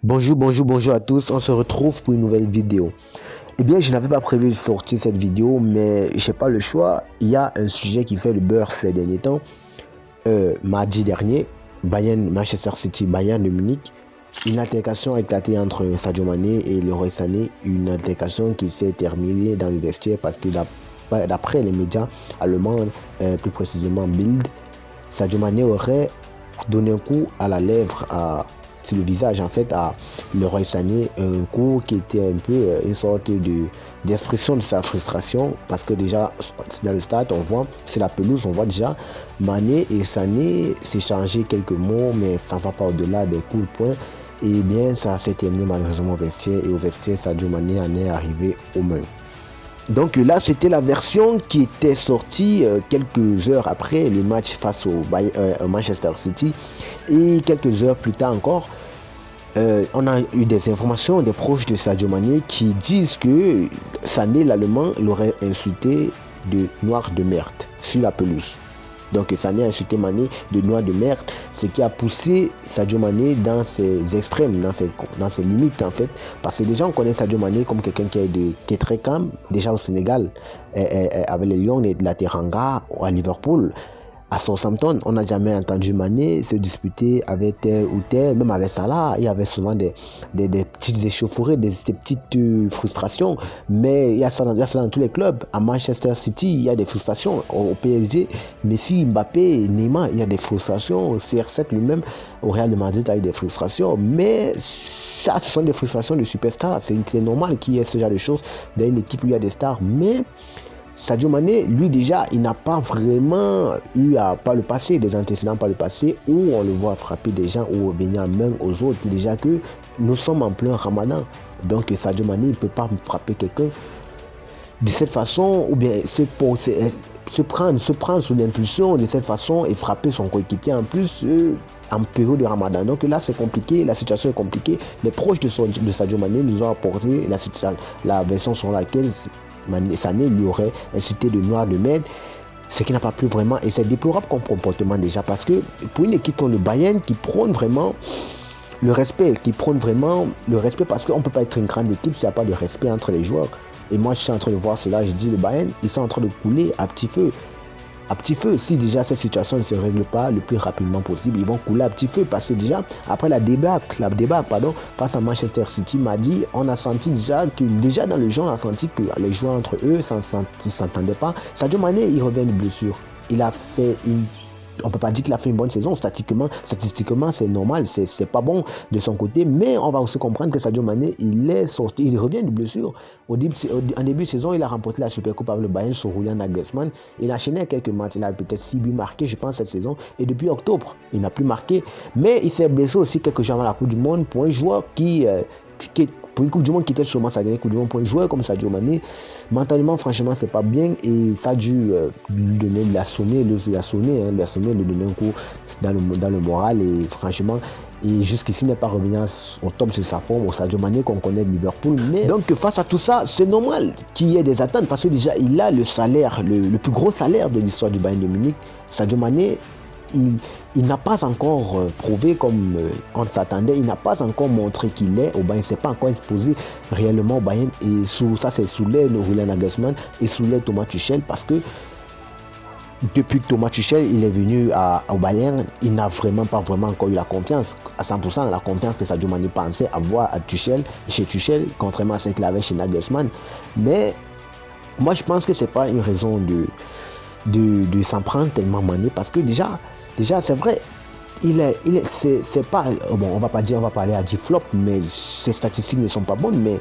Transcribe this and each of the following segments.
Bonjour à tous, on se retrouve pour une nouvelle vidéo. Eh bien, je n'avais pas prévu de sortir cette vidéo, mais j'ai pas le choix. Il y a un sujet qui fait le beurre ces derniers temps. Mardi dernier, Manchester City, Bayern de Munich, une altercation a éclaté entre Sadio Mané et Leroy Sané, une altercation qui s'est terminée dans le vestiaire parce que d'après les médias allemands, plus précisément Bild, Sadio Mané aurait donné un coup à la lèvre sur le visage en fait à Leroy Sané, un coup qui était un peu une sorte d'expression de sa frustration parce que déjà dans le stade on voit, sur la pelouse on voit déjà Mané et Sané s'échanger quelques mots, mais ça ne va pas au-delà des coups de poing. Et bien ça s'est terminé malheureusement au vestiaire, et au vestiaire Sadio Mané en est arrivé aux mains. Donc là, c'était la version qui était sortie quelques heures après le match face au Manchester City. Et quelques heures plus tard encore, on a eu des informations des proches de Sadio Mané qui disent que Sané, l'Allemand, l'aurait insulté de noir de merde sur la pelouse. Donc Sané a insulté Mané de noir de merde, ce qui a poussé Sadio Mané dans ses extrêmes, dans ses limites en fait. Parce que déjà on connaît Sadio Mané comme quelqu'un qui est très calme, déjà au Sénégal, avec les Lions de la Teranga, à Liverpool. À Southampton, on n'a jamais entendu Mané se disputer avec tel ou tel, même avec Salah. Il y avait souvent des petites échauffourées, des petites frustrations. Mais il y a ça dans tous les clubs. À Manchester City, il y a des frustrations. Au PSG, Messi, Mbappé, Neymar, il y a des frustrations. CR7 lui-même, au Real de Madrid, a eu des frustrations. Mais ça, ce sont des frustrations de superstars. C'est normal qu'il y ait ce genre de choses dans une équipe où il y a des stars. Mais Sadio Mané, lui déjà, il n'a pas vraiment eu par le passé des antécédents par le passé où on le voit frapper des gens ou venir en main aux autres. Déjà que nous sommes en plein Ramadan, donc Sadio Mané ne peut pas frapper quelqu'un de cette façon ou bien se prendre sous l'impulsion de cette façon et frapper son coéquipier en plus en période de Ramadan. Donc là c'est compliqué, la situation est compliquée. Les proches de Sadio Mané nous ont apporté la version sur laquelle Sané lui aurait insulté de noir de merde, ce qui n'a pas plu vraiment, et c'est déplorable comme comportement déjà, parce que pour une équipe comme le Bayern qui prône vraiment le respect, parce qu'on ne peut pas être une grande équipe s'il n'y a pas de respect entre les joueurs. Et moi je suis en train de voir cela, je dis le Bayern, ils sont en train de couler à petit feu. À petit feu, si déjà cette situation ne se règle pas le plus rapidement possible, ils vont couler à petit feu, parce que déjà après la débâcle face à Manchester City mardi, on a senti déjà que déjà dans le jeu on a senti que les joueurs entre eux ne s'entendaient pas. Sadio Mané il revient de blessure, on peut pas dire qu'il a fait une bonne saison, statistiquement c'est normal, c'est pas bon de son côté, mais on va aussi comprendre que Sadio Mané il revient de blessure. En début de saison, il a remporté la Supercoupe avec le Bayern sur Julian Nagelsmann. Il a enchaîné quelques matchs, il a peut-être 6 buts marqués je pense cette saison, et depuis octobre il n'a plus marqué, mais il s'est blessé aussi quelques jours avant la Coupe du Monde pour un joueur pour une Coupe du Monde qui était sûrement sa dernière Coupe du Monde, pour un joueur comme Sadio Mané, mentalement franchement c'est pas bien, et ça a dû lui donner, lui donner un coup dans le moral, et franchement et jusqu'ici n'est pas revenu au top de sa forme, au Sadio Mané qu'on connaît de Liverpool. Mais donc face à tout ça, c'est normal qu'il y ait des attentes, parce que déjà il a le salaire, le plus gros salaire de l'histoire du Bayern de Munich. Sadio Mané, il n'a pas encore prouvé comme on s'attendait, il n'a pas encore montré qu'il est au Bayern, il ne s'est pas encore exposé réellement au Bayern, et ça c'est sous l'aile de Julian Nagelsmann et sous l'aile de Thomas Tuchel, parce que depuis que Thomas Tuchel il est venu au Bayern, il n'a pas vraiment encore eu la confiance à 100%, la confiance que Sadio Mané pensait avoir chez Tuchel, contrairement à ce qu'il avait chez Nagelsmann. Mais moi je pense que c'est pas une raison de s'en prendre tellement Mané, parce que déjà c'est vrai, c'est pas bon, on va parler à 10 flops, mais ses statistiques ne sont pas bonnes, mais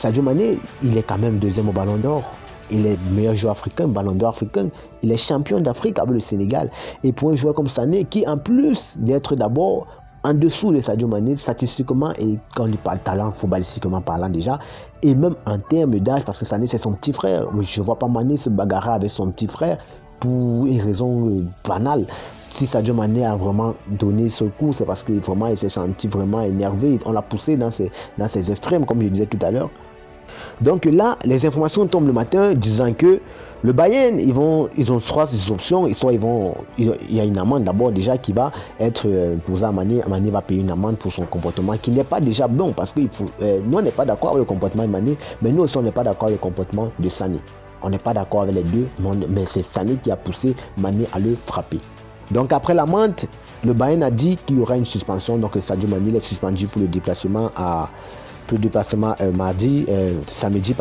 Sadio Mané il est quand même deuxième au Ballon d'Or. Il est meilleur joueur africain, Ballon d'Or africain. Il est champion d'Afrique avec le Sénégal. Et pour un joueur comme Sané, qui en plus d'être d'abord en dessous de Sadio Mané, statistiquement, et quand on parle talent, footballistiquement parlant déjà, et même en termes d'âge, parce que Sané c'est son petit frère. Je ne vois pas Mané se bagarrer avec son petit frère pour une raison banale. Si Sadio Mané a vraiment donné ce coup, c'est parce qu'il s'est senti vraiment énervé. On l'a poussé dans ses extrêmes, comme je disais tout à l'heure. Donc là, les informations tombent le matin disant que le Bayern, ils ont trois options. Soit il y a une amende d'abord déjà qui va être posée à Mané. Mané va payer une amende pour son comportement qui n'est pas déjà bon parce que nous on n'est pas d'accord avec le comportement de Mané, mais nous aussi on n'est pas d'accord avec le comportement de Sané. On n'est pas d'accord avec les deux, mais c'est Sané qui a poussé Mané à le frapper. Donc après l'amende, le Bayern a dit qu'il y aura une suspension. Donc Sadio Mané est suspendu pour le déplacement samedi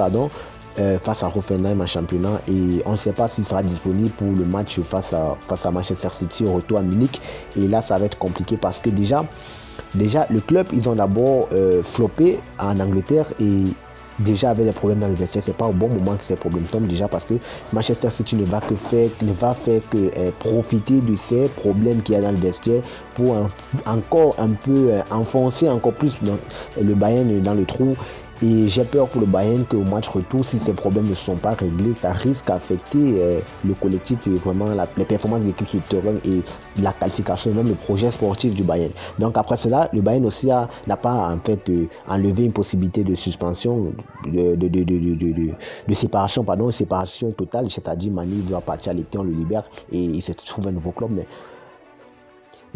face à Hoffenheim en championnat, et on ne sait pas s'il sera disponible pour le match face à Manchester City au retour à Munich. Et là ça va être compliqué parce que déjà le club, ils ont d'abord floppé en Angleterre et déjà avec des problèmes dans le vestiaire. C'est pas au bon moment que ces problèmes tombent, déjà parce que Manchester City ne va faire que profiter de ces problèmes qu'il y a dans le vestiaire pour encore un peu enfoncer encore plus le Bayern dans le trou. Et j'ai peur pour le Bayern qu'au match retour, si ces problèmes ne sont pas réglés, ça risque d'affecter le collectif et vraiment les performances de l'équipe sur le terrain et la qualification, même le projet sportif du Bayern. Donc après cela, le Bayern aussi n'a pas en fait enlevé une possibilité de suspension, de séparation totale, c'est-à-dire Mané doit partir à l'été, on le libère et il se trouve un nouveau club.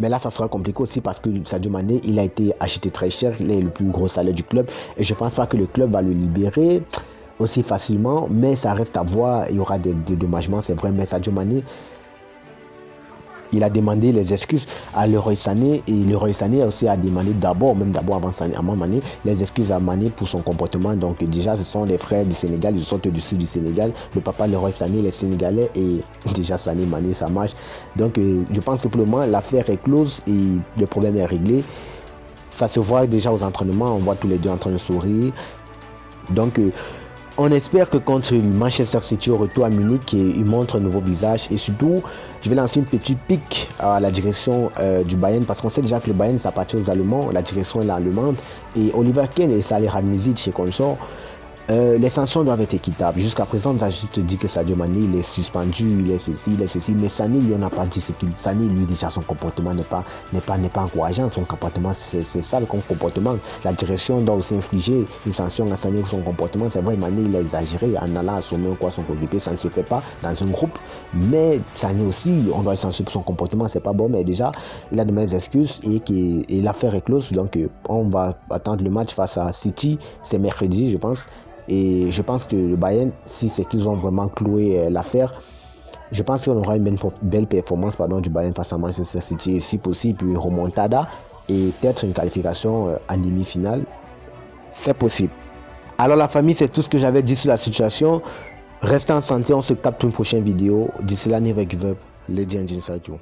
Mais là, ça sera compliqué aussi parce que Sadio Mané, il a été acheté très cher. Il est le plus gros salaire du club. Et je ne pense pas que le club va le libérer aussi facilement. Mais ça reste à voir. Il y aura des dédommagements, c'est vrai. Mais Sadio Mané, il a demandé les excuses à Leroy Sané. Et Leroy Sané aussi a demandé d'abord avant Mané, les excuses à Mané pour son comportement. Donc déjà, ce sont des frères du Sénégal. Ils sont du sud du Sénégal. Le papa Leroy Sané, les Sénégalais. Et déjà Sané, Mané, ça marche. Donc je pense que pour le moment, l'affaire est close et le problème est réglé. Ça se voit déjà aux entraînements. On voit tous les deux en train de sourire. Donc on espère que contre Manchester City au retour à Munich, il montre un nouveau visage. Et surtout, je vais lancer une petite pique à la direction du Bayern, parce qu'on sait déjà que le Bayern, ça appartient aux Allemands, la direction est allemande. Et Oliver Kahn et Salih Ramizic et consorts, les sanctions doivent être équitables. Jusqu'à présent, on nous a juste dit que Sadio Mané, il est suspendu, il est ceci. Mais Sané, lui, on n'a pas dit ce qu'il... Sané, lui, déjà, son comportement n'est pas encourageant. Son comportement, c'est sale comme comportement. La direction doit aussi infliger une sanction à Sané pour son comportement. C'est vrai, Mané, il a exagéré en allant assommer son coéquipier. Ça ne se fait pas dans un groupe. Mais Sané aussi, on doit le censurer pour son comportement. C'est pas bon, mais déjà, il a demandé des excuses et l'affaire est close. Donc, on va attendre le match face à City. C'est mercredi, je pense. Et je pense que le Bayern, si c'est qu'ils ont vraiment cloué l'affaire, je pense qu'on aura une belle performance du Bayern face à Manchester City, et si possible une remontada et peut-être une qualification en demi-finale. C'est possible. Alors la famille, c'est tout ce que j'avais dit sur la situation. Restez en santé, on se capte pour une prochaine vidéo. D'ici là, never give up. Legend inside you.